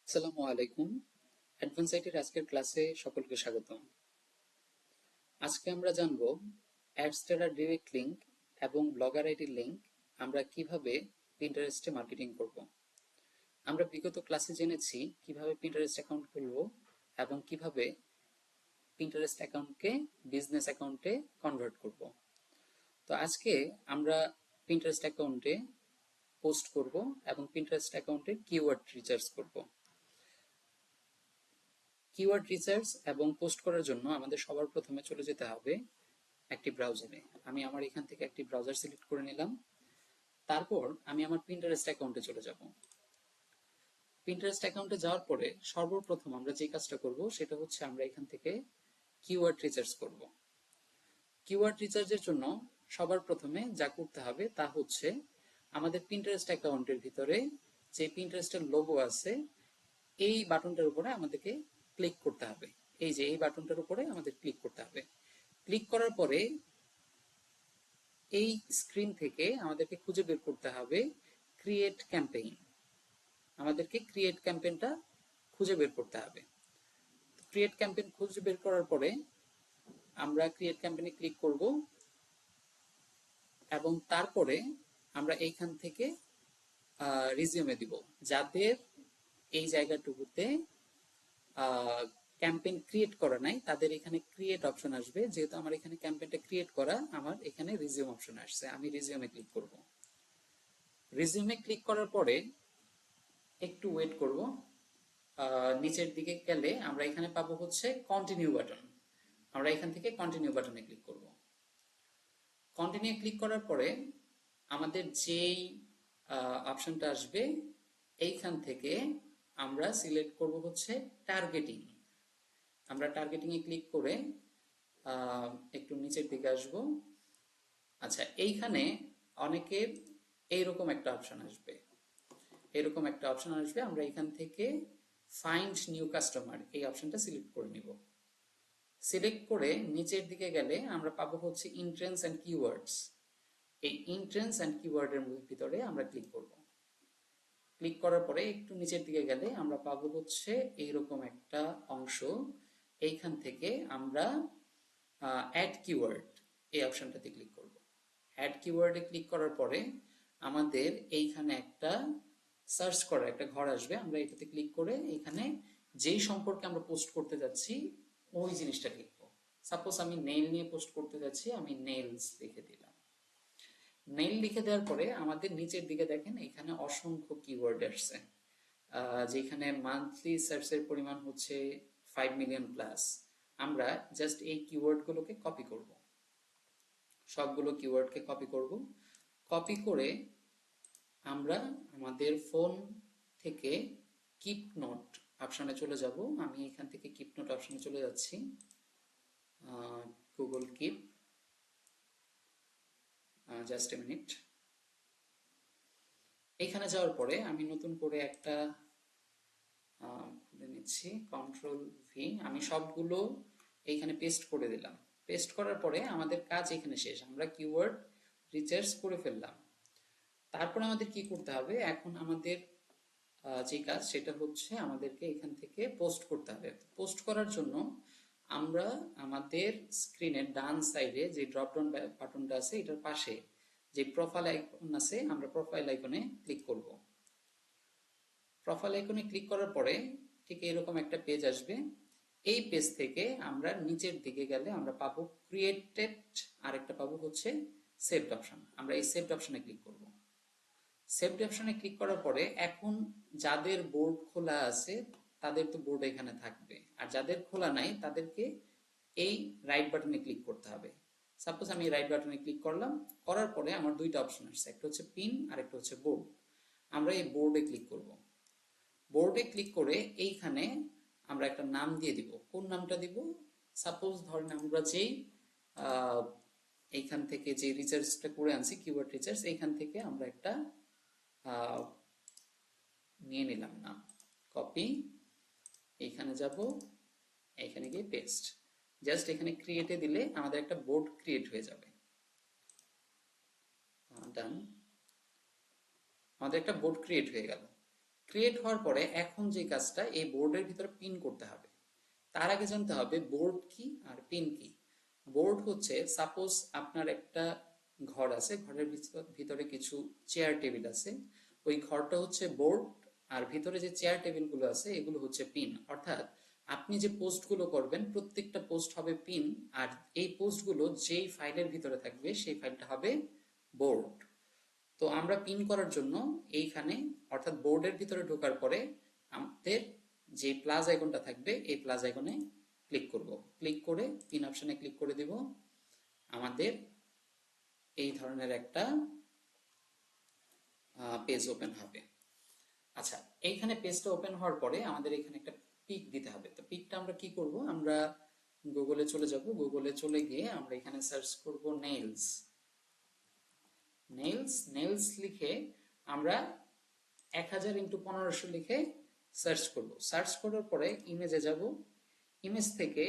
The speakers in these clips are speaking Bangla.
আসসালামু আলাইকুম। অ্যাডভান্স আইটির আজকের ক্লাসে সকলকে স্বাগতম। আজকে আমরা জানব অ্যাডস্টারা ডিরেক্ট লিংক এবং ব্লগার আইডির লিংক আমরা কিভাবে পিন্টারেস্টে মার্কেটিং করব। আমরা বিগত ক্লাসে জেনেছি কিভাবে পিন্টারেস্ট অ্যাকাউন্ট খুলব এবং কিভাবে পিন্টারেস্ট অ্যাকাউন্টকে বিজনেস অ্যাকাউন্টে কনভার্ট করব। তো আজকে আমরা পিন্টারেস্ট অ্যাকাউন্টে পোস্ট করব এবং পিন্টারেস্ট অ্যাকাউন্টে কিওয়ার্ড রিসার্চ করব। কিওয়ার্ড রিসার্চ এবং পোস্ট করার জন্য আমাদের সবার প্রথমে চলে যেতে হবে একটি ব্রাউজারে। আমি আমার এখান থেকে একটি ব্রাউজার সিলেক্ট করে নিলাম। তারপর আমি আমার পিন্টারেস্ট অ্যাকাউন্টে চলে যাব। পিন্টারেস্ট অ্যাকাউন্টে যাওয়ার পরে সর্বপ্রথম আমরা যে কাজটা করব সেটা হচ্ছে আমরা এখান থেকে কিওয়ার্ড রিসার্চ করব। কিওয়ার্ড রিসার্চের জন্য সবার প্রথমে যা করতে হবে তা হচ্ছে আমাদের পিন্টারেস্ট অ্যাকাউন্টের ভিতরে যে পিন্টারেস্টের লোগো আছে এই বাটনটার উপরে আমাদেরকে ক্লিক করতে হবে। এই যে এই বাটনটার উপরে আমাদের ক্লিক করতে হবে। ক্লিক করার পরে এই স্ক্রিন থেকে আমাদেরকে খুঁজে বের করতে হবে ক্রিয়েট ক্যাম্পেইন। আমাদেরকে ক্রিয়েট ক্যাম্পেইনটা খুঁজে বের করতে হবে। ক্রিয়েট ক্যাম্পেইন খুঁজে বের করার পরে আমরা ক্রিয়েট ক্যাম্পেইনে ক্লিক করব এবং তারপরে আমরা এইখান থেকে রিজিউমে দিব। যাদের এই জায়গাটুকুতে ক্যাম্পেইন ক্রিয়েট করা নাই তাদের এখানে ক্রিয়েট অপশন আসবে। যেহেতু আমার এখানে ক্যাম্পেইনটা ক্রিয়েট করা, আমার এখানে রিজিউম অপশন আসছে, আমি রিজিউমে ক্লিক করব। রিজিউমে ক্লিক করার পরে একটু ওয়েট করব। নিচের দিকে গেলে আমরা এখানে পাবো হচ্ছে কন্টিনিউ বাটন। আমরা এখান থেকে কন্টিনিউ বাটনে ক্লিক করব। কন্টিনিউ ক্লিক করার পরে আমাদের যেই অপশনটা আসবে এইখান থেকে আমরা সিলেক্ট করব হচ্ছে টার্গেটিং। আমরা টার্গেটিং এ ক্লিক করে একটু নিচের দিকে আসব। আচ্ছা, এইখানে অনেকের এইরকম একটা অপশন আসবে। এরকম একটা অপশন আসবে, আমরা এখান থেকে ফাইন্ড নিউ কাস্টমার এই অপশনটা সিলেক্ট করে নিব। সিলেক্ট করে নিচের দিকে গেলে আমরা পাবো হচ্ছে ইন্ট্রেন্স অ্যান্ড কিওয়ার্ডস। এই ইন্ট্রেন্স অ্যান্ড কিওয়ার্ডের ভিতরে আমরা ক্লিক করব। ক্লিক করার পরে একটু নিচের দিকে গেলে আমরা পাবো হচ্ছে এইরকম একটা অংশ। এইখান থেকে আমরা অ্যাড কিওয়ার্ড এই অপশনটাতে ক্লিক করব। অ্যাড কিওয়ার্ডে ক্লিক করার পরে আমাদের এইখানে একটা সার্চ করার একটা ঘর আসবে। আমরা এটাতে ক্লিক করে এখানে যেই সম্পর্কে আমরা পোস্ট করতে যাচ্ছি ওই জিনিসটা লিখব। সাপোজ আমি নেইল নিয়ে পোস্ট করতে যাচ্ছি, আমি নেইলস লিখে দিলাম। নেইল লিখে দেওয়ার পরে আমাদের নিচের দিকে দেখেন এখানে অসংখ্য কিওয়ার্ড আসছে, যেখানে মান্থলি সার্চের পরিমাণ হচ্ছে 5 মিলিয়ন প্লাস। আমরা জাস্ট এই কিওয়ার্ডগুলোকে কপি করব। সবগুলো কিওয়ার্ডকে কপি করব। কপি করে আমরা আমাদের ফোন থেকে কিপ নোট অপশনে চলে যাব। আমি এখান থেকে কিপ নোট অপশনে চলে যাচ্ছি। Google keep, just a minute. এখানে যাওয়ার পরে আমি নতুন করে একটা খুলে নিচ্ছি, কন্ট্রোল ভি। আমি সবগুলো এইখানে পেস্ট করে দিলাম। পেস্ট করার পরে আমাদের কাজ এখানে শেষ, আমরা কিওয়ার্ড রিসার্চ করে ফেললাম। তারপর আমাদের কি করতে হবে, এখন আমাদের যে কাজ সেটা হচ্ছে আমাদেরকে এখান থেকে পোস্ট করতে হবে। পোস্ট করার জন্য আমরা আমাদের স্ক্রিনের ডান সাইডে যে ড্রপ ডাউন বাটনটা আছে এটার পাশে যে প্রোফাইল আইকন আছে, আমরা প্রোফাইল আইকনে ক্লিক করব। প্রোফাইল আইকনে ক্লিক করার পরে ঠিক এরকম একটা পেজ আসবে। এই পেজ থেকে আমরা নিচের দিকে গেলে আমরা পাবো ক্রিয়েটেড, আর একটা পাবো হচ্ছে সেভড অপশন। আমরা এই সেভড অপশনে ক্লিক করব। সেভড অপশনে ক্লিক করার পরে এখন যাদের বোর্ড খোলা আছে তাদের তো বোর্ড এখানে থাকবে, আর যাদের খোলা নাই তাদেরকে এই রাইট বাটনে ক্লিক করতে হবে। সাপোজ আমি রাইট বাটনে ক্লিক করলাম, করার পরে আমার দুইটা অপশন আসছে, একটা হচ্ছে পিন আর একটা হচ্ছে বোর্ড। আমরা এই বোর্ডে ক্লিক করব। বোর্ডে ক্লিক করে এইখানে আমরা একটা নাম দিয়ে দিব। কোন নামটা দিব? সাপোজ ধরেন আমরা যেই এইখান থেকে যে রিসার্চটা করে আনছি কিওয়ার্ড রিসার্চ, এইখান থেকে আমরা একটা নিয়ে নিলাম নাম, কপি, এইখানে যাব, এখানে গিয়ে পেস্ট। জাস্ট এখানে ক্রিয়েটে দিলে আমাদের একটা বোর্ড ক্রিয়েট হয়ে যাবে। ডান, আমাদের একটা বোর্ড ক্রিয়েট হয়ে গেল। ক্রিয়েট হওয়ার পরে এখন যে কাজটা, এই বোর্ডের ভিতরে পিন করতে হবে। তার আগে জানতে হবে বোর্ড কি আর পিন কি। বোর্ড হচ্ছে, সাপোজ আপনার একটা ঘর আছে, ঘরের ভিতরে কিছু চেয়ার টেবিল আছে, ওই ঘরটা হচ্ছে বোর্ড, আর ভিতরে যে চেয়ার টেবিল গুলো আছে এগুলো হচ্ছে পিন। অর্থাৎ আপনি যে পোস্টগুলো করবেন প্রত্যেকটা পোস্ট হবে পিন, আর এই পোস্টগুলো যেই ফাইলের ভিতরে থাকবে সেই ফাইলটা হবে বোর্ড। তো আমরা পিন করার জন্য এইখানে, অর্থাৎ বোর্ডের ভিতরে ঢোকার পরে আমাদের যে প্লাস আইকনটা থাকবে এই প্লাস আইকনে ক্লিক করব। ক্লিক করে পিন অপশনে ক্লিক করে দিব। আমাদের এই ধরনের একটা পেজ ওপেন হবে। আচ্ছা, এইখানে পেজটা ওপেন হওয়ার পরে আমাদের এখানে একটা পিক দিতে হবে। তো পিকটা আমরা কি করব, আমরা গুগলে চলে যাব। গুগলে চলে গিয়ে আমরা এখানে সার্চ করব নেইলস। নেইলস নেইলস লিখে আমরা 1000x1500 লিখে সার্চ করব। সার্চ করার পরে ইমেজে যাব। ইমেজ থেকে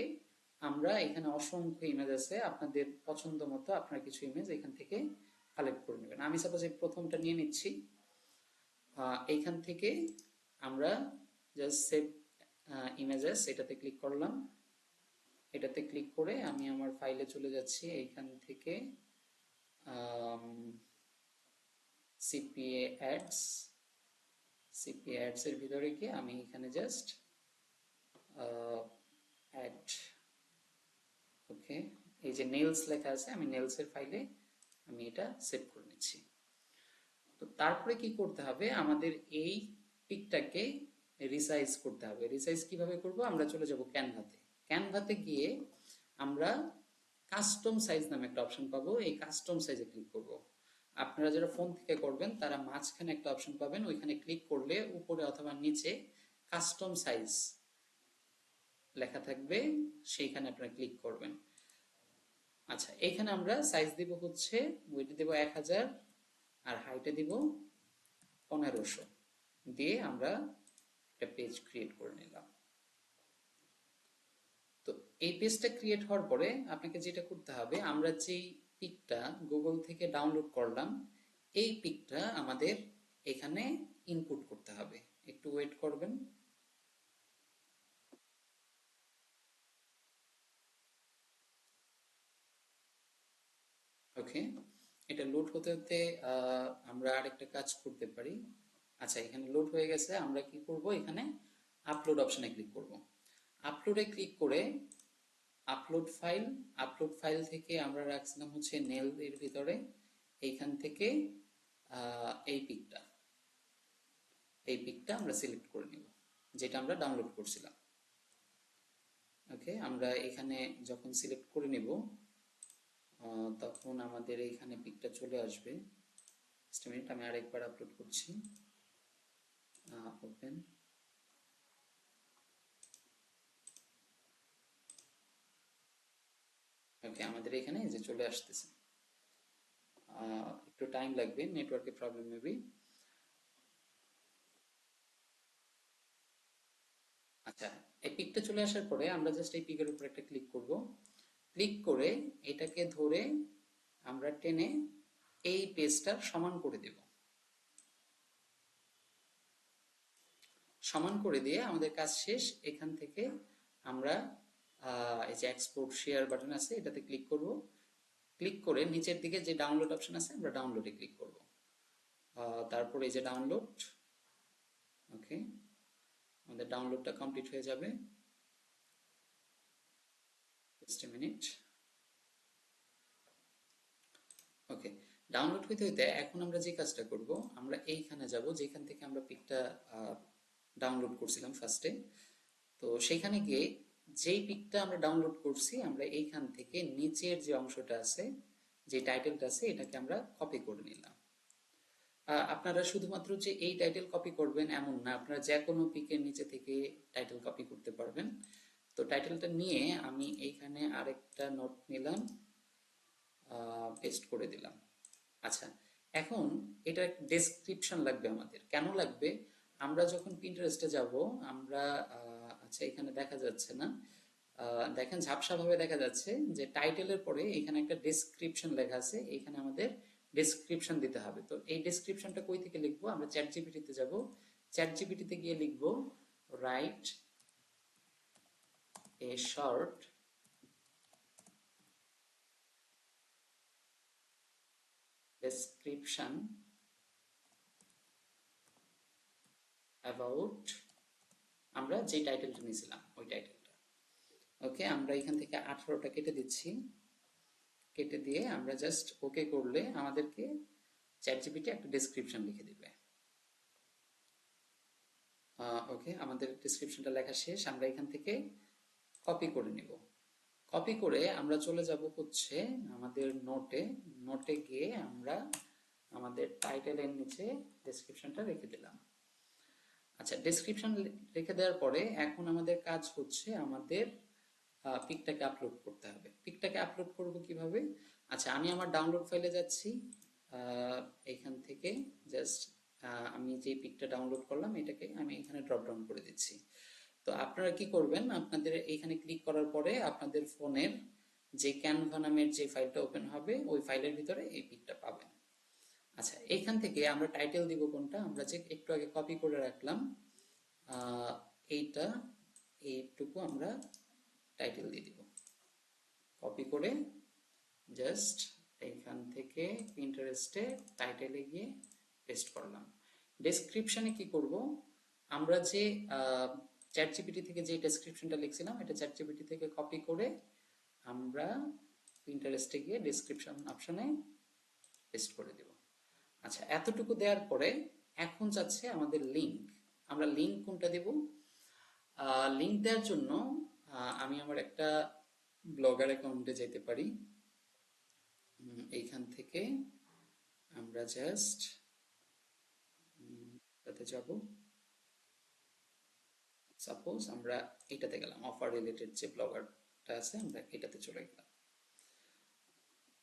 আমরা এখানে অসংখ্য ইমেজ আছে, আপনাদের পছন্দ মতো আপনারা কিছু ইমেজ এখান থেকে কালেক্ট করে নেবেন। আমি সাপোজ এই প্রথমটা নিয়ে নিচ্ছি। এইখান থেকে আমরা জাস্ট সেভ ইমেজেস এটাতে ক্লিক করলাম। এটাতে ক্লিক করে আমি আমার ফাইলে চলে যাচ্ছি। এইখান থেকে সিপিএ অ্যাডস, সিপিএ অ্যাডস এর ভিতরে গিয়ে আমি এখানে জাস্ট অ্যাড, ওকে, এই যে নেলস লেখা আছে, আমি নেলস এর ফাইলে আমি এটা সেভ করে নিচ্ছি। তো তারপরে কি করতে হবে, আমাদের এই পিকটাকে রিসাইজ করতে হবে। রিসাইজ কিভাবে করব, আমরা চলে যাব ক্যানভাতে। ক্যানভাতে গিয়ে আমরা কাস্টম সাইজ নামে একটা অপশন পাবো, এই কাস্টম সাইজে ক্লিক করব। আপনারা যারা ফোন থেকে করবেন তারা মাঝখানে একটা অপশন পাবেন, ওইখানে ক্লিক করলে উপরে অথবা নিচে কাস্টম সাইজ লেখা থাকবে, সেইখানে আপনারা ক্লিক করবেন। আচ্ছা, এইখানে আমরা সাইজ দিব হচ্ছে, উইডথ দেব 1000 আর হাইটে দিব 1500 দিয়ে আমরা একটা পেজ ক্রিয়েট করে নিলাম। তো এই পেজটা ক্রিয়েট হওয়ার পরে আপনাকে যেটা করতে হবে, আমরা যেই পিকটা গুগল থেকে ডাউনলোড করলাম এই পিকটা আমাদের এখানে ইনপুট করতে হবে। একটু ওয়েট করবেন। ওকে, এটা লোড হতে হতে আমরা আরেকটা কাজ করতে পারি। আচ্ছা, এখানে লোড হয়ে গেছে। আমরা কি করব, এখানে আপলোড অপশনে ক্লিক করব। আপলোডে ক্লিক করে আপলোড ফাইল, আপলোড ফাইল থেকে আমরা রাখছিলাম হচ্ছে নেল এর ভিতরে, এইখান থেকে এই পিকটা, এই পিকটা আমরা সিলেক্ট করে নিব যেটা আমরা ডাউনলোড করছিলাম। ওকে, আমরা এখানে যখন সিলেক্ট করে নিব তখন আমাদের এইখানে পিকটা চলে আসবে। জাস্ট মিনিট, আমি আরেকবার আপলোড করছি। ওপেন, ওকে, আমাদের এখানে যে চলে আসতেছে। একটু টাইম লাগবে, নেটওয়ার্কের প্রবলেম মেবি। আচ্ছা, এই পিকটা চলে আসার পরে আমরা জাস্ট এই পিকের উপর একটা ক্লিক করব। ক্লিক করে এটাকে ধরে আমরা টেনে এই পেজটার সমান করে দেব। সমান করে দিয়ে আমাদের কাজ শেষ। এখান থেকে আমরা এই যে এক্সপোর্ট শেয়ার বাটন আছে এটাতে ক্লিক করব। ক্লিক করে নিচের দিকে যে ডাউনলোড অপশন আছে আমরা ডাউনলোডে ক্লিক করব। তারপর এই যে ডাউনলোড, ওকে, আমাদের ডাউনলোডটা কমপ্লিট হয়ে যাবে। Just a minute. Okay, download হইতে হইতে এখন আমরা যে কাজটা করব, আমরা এইখানে যাব যেখান থেকে আমরা পিকটা ডাউনলোড করছিলাম ফার্স্টে। তো সেইখানে গিয়ে যেই পিকটা আমরা ডাউনলোড করছি আমরা এইখান থেকে নিচের যে অংশটা আছে, যে টাইটেলটা আছে, এটাকে আমরা কপি করে নিলাম। আপনারা শুধুমাত্র যে এই টাইটেল কপি করবেন এমন না, আপনারা যে কোনো পিকের নিচে থেকে টাইটেল কপি করতে পারবেন। তো টাইটেলটা নিয়ে আমি এইখানে আরেকটা নোট নিলাম, পেস্ট করে দিলাম। আচ্ছা, এখন এটা ডেসক্রিপশন লাগবে আমাদের। কেন লাগবে, আমরা যখন পিন্টারেস্টে যাব আমরা আচ্ছা এখানে দেখা যাচ্ছে না, দেখেন ঝাপসা ভাবে দেখা যাচ্ছে যে টাইটেলের পরে এখানে একটা ডেসক্রিপশন লেখা আছে, এখানে আমাদের ডেসক্রিপশন দিতে হবে। তো এই ডেসক্রিপশনটা কই থেকে লিখবো, আমরা চ্যাট জিপিটিতে যাব। চ্যাট জিপিটিতে গিয়ে লিখবো write a short description about, আমরা যে টাইটেলটা নিয়েছিলাম ওই টাইটেলটা। ওকে, আমরা এখান থেকে 18টা কেটে দিচ্ছি। কেটে দিয়ে আমরা জাস্ট ওকে করলে আমাদেরকে চ্যাট জিপিটি একটা ডেসক্রিপশন লিখে দিবে। ওকে, আমাদের ডেসক্রিপশনটা লেখা শেষ। আমরা এখান থেকে কপি করে নিব। কপি করে আমরা চলে যাব হচ্ছে আমাদের নোটে। নোটে গিয়ে আমরা আমাদের টাইটেলের নিচে ডেসক্রিপশনটা রেখে দিলাম। আচ্ছা, ডেসক্রিপশন রেখে দেওয়ার পরে এখন আমাদের কাজ হচ্ছে আমাদের পিকটাকে আপলোড করতে হবে। পিকটাকে আপলোড করব কিভাবে? আচ্ছা, আমি আমার ডাউনলোড ফাইলে যাচ্ছি। এখান থেকে জাস্ট আমি যে পিকটা ডাউনলোড করলাম এটাকে আমি এখানে ড্রপ ডাউন করে দিচ্ছি। তো আপনারা কি করবেন, আপনাদের এইখানে ক্লিক করার পরে আপনাদের ফোনের যে ক্যানভা নামের যে ফাইলটা ওপেন হবে ওই ফাইলের ভিতরে এই পিকটা পাবেন। আচ্ছা, এইখান থেকে আমরা টাইটেল দিব কোনটা, আমরা যে একটু আগে কপি করে রাখলাম এইটা, এইটুকু আমরা টাইটেল দিয়ে দিব। কপি করে জাস্ট এইখান থেকে পিন্টারেস্টে টাইটেলে গিয়ে পেস্ট করলাম। ডেসক্রিপশনে কি করব, আমরা যে চ্যাট জিপিটি থেকে যে ডেসক্রিপশনটা লিখছিলাম এটা চ্যাট জিপিটি থেকে কপি করে আমরা পিন্টারেস্টে গিয়ে ডেসক্রিপশন অপশনে পেস্ট করে দেব। আচ্ছা, এতটুকু দেওয়ার পরে এখন যাচ্ছে আমাদের লিংক। আমরা লিংক কোনটা দেব? লিংক দেওয়ার জন্য আমি আমার একটা ব্লগার অ্যাকাউন্টে যেতে পারি। এইখান থেকে আমরা জাস্ট তাতে যাব। সাপোজ আমরা এটাতে গেলাম, অফার রিলেটেড যে ব্লগারটা আছে আমরা এটাতে চলে গেলাম।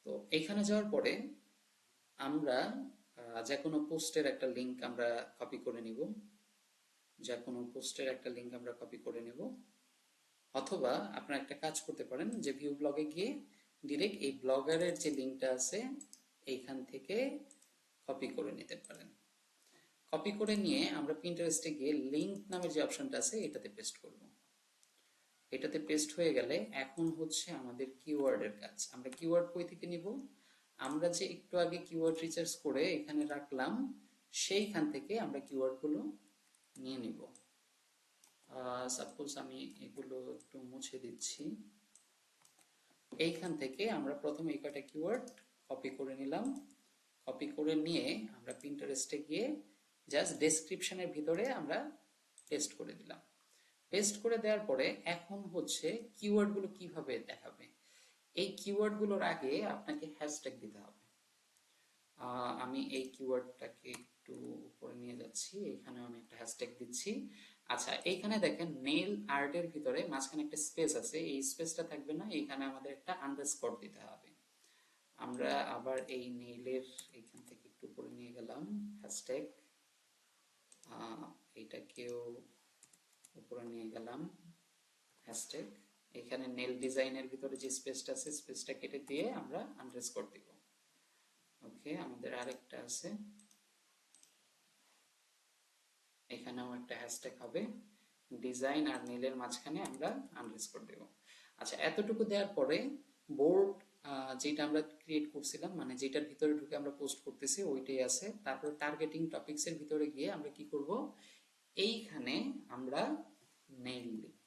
তো এইখানে যাওয়ার পরে আমরা যে কোনো পোস্টের একটা লিংক আমরা কপি করে নিব। যে কোনো পোস্টের একটা লিংক আমরা কপি করে নেব। অথবা আপনারা একটা কাজ করতে পারেন যে ভিউ ব্লগে গিয়ে ডিরেক্ট এই ব্লগারের যে লিংকটা আছে এইখান থেকে কপি করে নিতে পারেন। কপি করে নিয়ে আমরা পিন্টারেস্টে গিয়ে লিংক নামের যে অপশনটা আছে এটাতে পেস্ট করব। এটাতে পেস্ট হয়ে গেলে এখন হচ্ছে আমাদের কিওয়ার্ডের কাজ। আমরা কিওয়ার্ড কই থেকে নিব? আমরা যে একটু আগে কিওয়ার্ড রিসার্চ করে এখানে রাখলাম সেইখান থেকে আমরা কিওয়ার্ডগুলো নিয়ে নিব। সাপোজ আমি এগুলো একটু মুছে দিচ্ছি। এইখান থেকে আমরা প্রথমে এই কয়টা কিওয়ার্ড কপি করে নিলাম। কপি করে নিয়ে আমরা পিন্টারেস্টে গিয়ে জাস্ট ডেসক্রিপশনের ভিতরে আমরা পেস্ট করে দিলাম। পেস্ট করে দেওয়ার পরে এখন হচ্ছে কিওয়ার্ডগুলো কিভাবে দেখাবে। এই কিওয়ার্ডগুলোর আগে আপনাকে হ্যাশট্যাগ দিতে হবে। আমি এই কিওয়ার্ডটাকে একটু উপরে নিয়ে যাচ্ছি, এখানে আমি একটা হ্যাশট্যাগ দিচ্ছি। আচ্ছা, এইখানে দেখেন নেইল আর্টের ভিতরে মাঝখানে একটা স্পেস আছে, এই স্পেসটা থাকবে না, এইখানে আমাদের একটা আন্ডারস্কোর দিতে হবে। আমরা আবার এই নেইলের এইখান থেকে একটু উপরে নিয়ে গেলাম, হ্যাশট্যাগ এইটাকেও উপরে নিয়ে গেলাম, হ্যাশট্যাগ এখানে নেল ডিজাইনের ভিতরে যে স্পেসটা আছে স্পেসটা কেটে দিয়ে আমরা আন্ডারস্কোর দিব। ওকে, আমাদের আরেকটা আছে, এখানেও একটা হ্যাশট্যাগ হবে, ডিজাইন আর নেলের মাঝখানে আমরা আন্ডারস্কোর দেব। আচ্ছা, এতটুকু দেওয়ার পরে বোর্ড যেটা আমরা ক্রিয়েট করছিলাম, মানে যেটার ভিতরে ঢুকে আমরা পোস্ট করতেছি ওইটাই আছে। তারপর টার্গেটিং টপিকস এর ভিতরে গিয়ে আমরা কি করব, এইখানে আমরা নেল লিখব।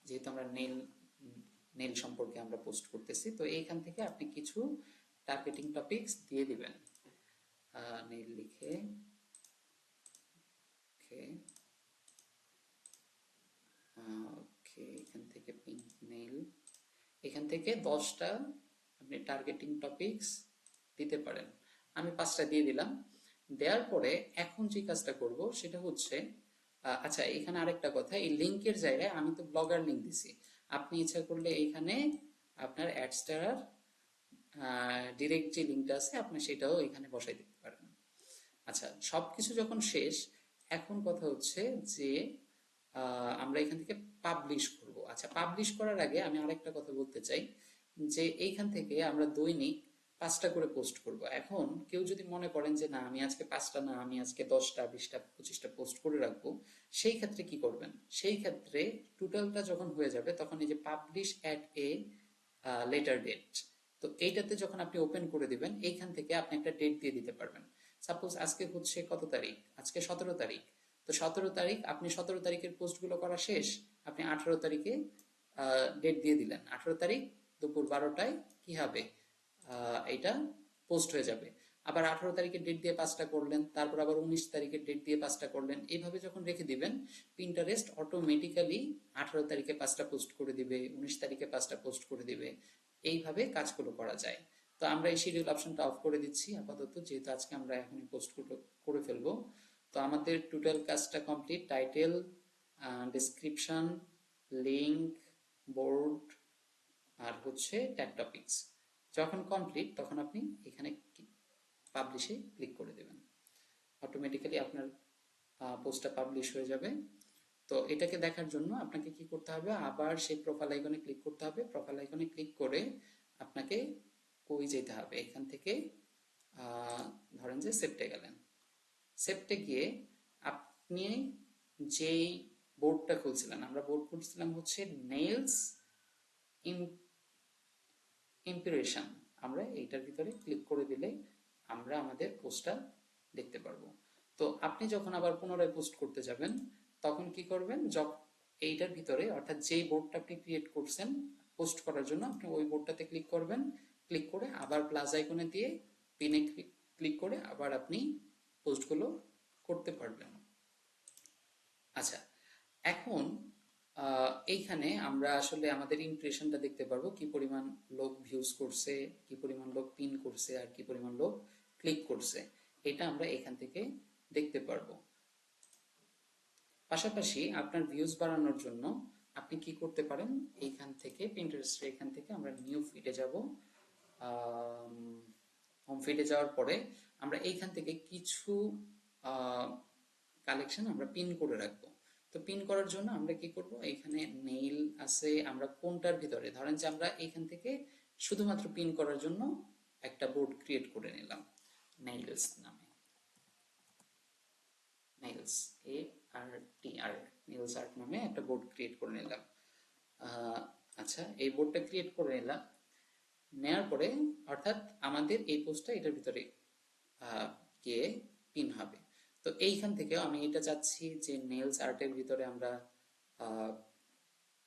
যেহেতু আমরা নেল সম্পর্কে আমরা পোস্ট করতেছি, তো এইখান থেকে আপনি কিছু টার্গেটিং টপিকস দিয়ে দিবেন। নেল লিখে ওকে, এখান থেকে পিঙ্ক নেল, এখান থেকে 10টা আপনি টার্গেটিং টপিকস দিতে পারেন। আমি 5টা দিয়ে দিলাম। দেওয়ার পরে এখন যে কাজটা করব সেটা হচ্ছে, আচ্ছা এখানে আরেকটা কথা, এই লিংকের জায়গায় আমি তো ব্লগার লিংক দিছি, আপনি ইচ্ছা করলে এইখানে আপনার অ্যাডস্টার ডিরেক্ট যে লিংকটা আছে আপনি সেটাও এখানে বসাই দিতে পারেন। আচ্ছা, সবকিছু যখন শেষ, এখন কথা হচ্ছে যে আমরা এখান থেকে পাবলিশ করব। আচ্ছা, পাবলিশ করার আগে আমি আরেকটা কথা বলতে চাই যে এইখান থেকে আমরা দৈনিক 5টা করে পোস্ট করব। এখন কেউ যদি মনে করেন যে না আমি আজকে 5টা না, আমি আজকে 10টা 20টা 25টা পোস্ট করে রাখবো, সেই ক্ষেত্রে কি করবেন? সেই ক্ষেত্রে টোটালটা যখন হয়ে যাবে তখন এই যে publish at a later date, তো এইটাতে যখন আপনি ওপেন করে দিবেন এইখান থেকে আপনি একটা ডেট দিয়ে দিতে পারবেন। সাপোজ আজকে হচ্ছে কত তারিখ? আজকে 17 তারিখ। তো 17 তারিখ, আপনি 17 তারিখের পোস্টগুলো করা শেষ, আপনি 18 তারিখে ডেট দিয়ে দিলেন। 18 তারিখ দুপুর 12টায় কি হবে? এটা পোস্ট হয়ে যাবে। আবার 18 তারিখের ডেট দিয়ে 5টা করলেন, তারপর আবার 19 তারিখের ডেট দিয়ে 5টা করলেন, এইভাবে যখন রেখে দিবেন পিন্টারেস্ট অটোমেটিক্যালি 18 তারিখে 5টা পোস্ট করে দিবে, 19 তারিখে 5টা পোস্ট করে দিবে। এইভাবে কাজগুলো করা যায়। তো আমরা এই শিডিউল অপশনটা অফ করে দিচ্ছি আপাতত, যেহেতু আজকে আমরা এখনই পোস্টগুলো করে ফেলবো। তো আমাদের টোটাল কাজটা complete. Title, description, link, board আর হচ্ছে ট্যাগ টপিকস যখন কমপ্লিট তখন আপনি এখানে পাবলিশে ক্লিক করে দেবেন, অটোমেটিক্যালি আপনার পোস্টটা পাবলিশ হয়ে যাবে। তো এটাকে দেখার জন্য আপনাকে কি করতে হবে? আবার সেই প্রোফাইল আইকনে ক্লিক করতে হবে। প্রোফাইল আইকনে ক্লিক করে আপনাকে কই যেতে হবে? এখান থেকে ধরেন যে সেপ্টে গেলেন। সেপ্টে গিয়ে আপনি যেই বোর্ডটা খুলছিলেন, আমরা বোর্ড খুলছিলাম হচ্ছে নেইলস ইম্প্রেশন, আমরা এইটার ভিতরে ক্লিক করে দিলে আমরা আমাদের পোস্টটা দেখতে পারবো। তো আপনি যখন আবার পুনরায় পোস্ট করতে যাবেন তখন কি করবেন? এইটার ভিতরে অর্থাৎ যেই বোর্ডটা আপনি ক্রিয়েট করছেন পোস্ট করার জন্য, আপনি ওই বোর্ডটাতে ক্লিক করবেন। ক্লিক করে আবার প্লাস আইকনে দিয়ে পিনে ক্লিক করে আবার আপনি পোস্টগুলো করতে পারবেন। আচ্ছা, এখন এইখানে আমরা আসলে আমাদের ইমপ্রেশনটা দেখতে পারবো, কি পরিমাণ লোক ভিউজ করছে, কি পরিমাণ লোক পিন করছে, আর কি পরিমাণ লোক ক্লিক করছে, এটা আমরা এখান থেকে দেখতে পারবো। পাশাপাশি আপনার ভিউজ বাড়ানোর জন্য আপনি কি করতে পারেন? এইখান থেকে পিন্টারেস্ট, এখান থেকে আমরা নিউ ফিডে যাব। হোম ফিডে যাওয়ার পরে আমরা এইখান থেকে কিছু কালেকশন আমরা পিন করে রাখবো। তো পিন করার জন্য আমরা কি করব? এখানে নেইল আছে, আমরা কোনটার ভিতরে ধরেন যে আমরা এখান থেকে শুধুমাত্র পিন করার জন্য একটা বোর্ড ক্রিয়েট করে নিলাম নেইলস নামে। নেইলস, ART নেইলস আর্ট নামে একটা বোর্ড ক্রিয়েট করে নিলাম। আচ্ছা, এই বোর্ডটা ক্রিয়েট করে নিলাম। নেওয়ার পরে অর্থাৎ আমাদের এই পোস্টটা এটার ভিতরে গিয়ে পিন হবে। তো এইখান থেকে আমি এটা চাচ্ছি যে নেলস আর্টের ভিতরে আমরা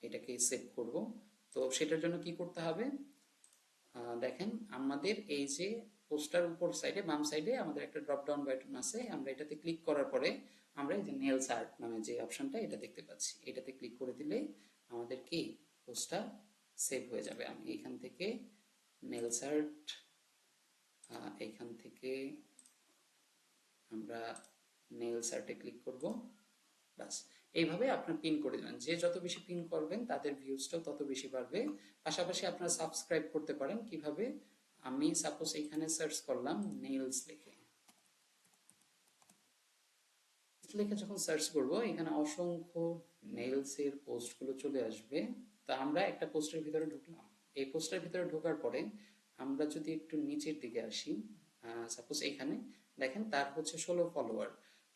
এটাকে সেভ করব। তো সেটার জন্য কি করতে হবে? দেখেন আমাদের এই যে পোস্টার উপর সাইডে বাম সাইডে আমাদের একটা ড্রপ ডাউন বাটন আছে, আমরা এটাতে ক্লিক করার পরে আমরা এই যে নেলস আর্ট নামে যে অপশনটা এটা দেখতে পাচ্ছি, এটাতে ক্লিক করে দিলে আমাদের কি পোস্টটা সেভ হয়ে যাবে। আমি এখান থেকে নেলস আর্ট, এখান থেকে আমরা নেলস আর্টে ক্লিক করব। বাস, এইভাবে আপনার পিন করে দেবেন। যে যত বেশি পিন করবেন তাদের ভিউজটাও তত বেশি বাড়বে। পাশাপাশি আপনারা সাবস্ক্রাইব করতে পারেন কিভাবে? আমি সাপোজ এখানে সার্চ করলাম নেইলস লিখে, যখন সার্চ করব এখানে অসংখ্য নেইলস এর পোস্টগুলো চলে আসবে। তা আমরা একটা পোস্টের ভিতরে ঢুকলাম। এই পোস্টের ভিতরে ঢোকার পরে আমরা যদি একটু নিচের দিকে আসি, সাপোজ এখানে দেখেন তার হচ্ছে 16 ফলোয়ার।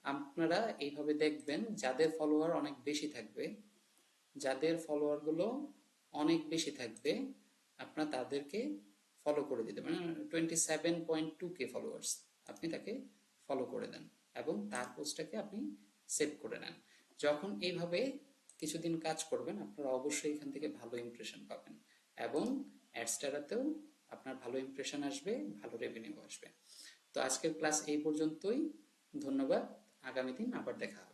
আপনারা এইভাবে দেখবেন যাদের ফলোয়ার অনেক বেশি থাকবে, যাদের ফলোয়ারগুলো অনেক বেশি থাকবে আপনারা তাদেরকে ফলো করে দিতে, মানে 27.2K ফলোয়ার্স, আপনি তাকে ফলো করে দেন এবং তার পোস্টটাকে আপনি সেভ করে নেন। যখন এইভাবে কিছুদিন কাজ করবেন আপনারা অবশ্যই এখান থেকে ভালো ইমপ্রেশন পাবেন এবং অ্যাডস্টারাতেও আপনার ভালো ইমপ্রেশন আসবে, ভালো রেভিনিউ আসবে। তো আজকের ক্লাস এই পর্যন্তই। ধন্যবাদ। আগামী দিন আবার দেখা হবে।